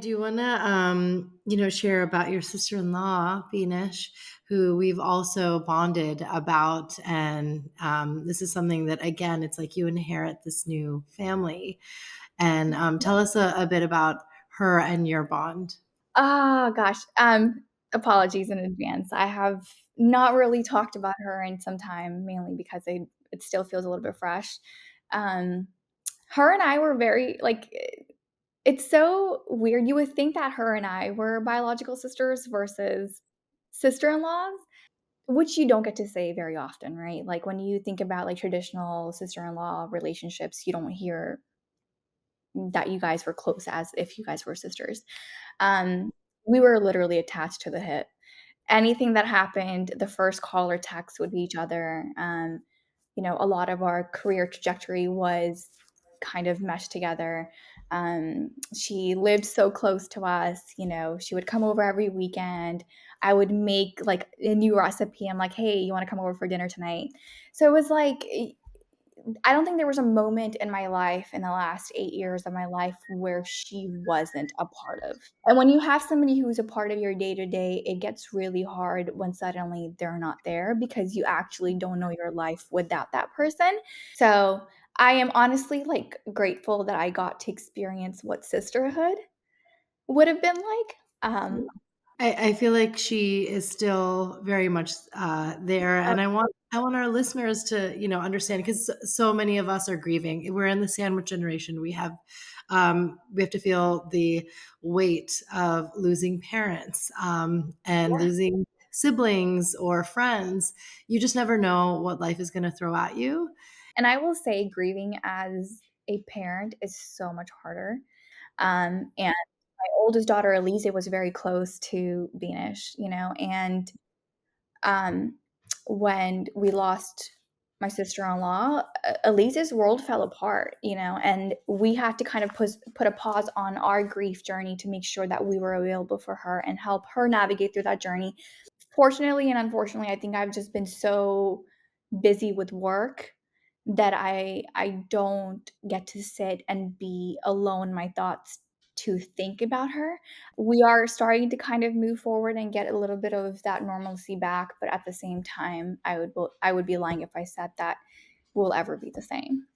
do you want to, share about your sister-in-law, Venus, who we've also bonded about? And this is something that, again, it's like you inherit this new family. And tell us a bit about her and your bond. Oh gosh. Apologies in advance. I have not really talked about her in some time, mainly because it still feels a little bit fresh. Um, Her and I were very like it's so weird. You would think that her and I were biological sisters versus sister-in-laws, which you don't get to say very often, right? Like when you think about like traditional sister-in-law relationships, you don't hear that you guys were close as if you guys were sisters. Um, we were literally attached to the hip. Anything that happened, the first call or text would be each other. A lot of our career trajectory was kind of meshed together. She lived so close to us. She would come over every weekend. I would make like a new recipe. I'm like, hey, you want to come over for dinner tonight? So it was like, I don't think there was a moment in my life in the last 8 years of my life where she wasn't a part of. And when you have somebody who's a part of your day to day, it gets really hard when suddenly they're not there because you actually don't know your life without that person. So I am honestly like grateful that I got to experience what sisterhood would have been like. I feel like she is still very much there, Uh, and I want our listeners to understand, because so many of us are grieving. We're in the sandwich generation. We have to feel the weight of losing parents, and yeah. losing siblings or friends. You just never know what life is going to throw at you. And I will say, grieving as a parent is so much harder. And my oldest daughter, Elise, was very close to Beanish, and um, when we lost my sister-in-law, Elise's world fell apart, and we had to kind of put a pause on our grief journey to make sure that we were available for her and help her navigate through that journey. Fortunately and unfortunately, I think I've just been so busy with work that I don't get to sit and be alone in my thoughts to think about her. We are starting to kind of move forward and get a little bit of that normalcy back, but at the same time, I would be lying if I said that we'll ever be the same.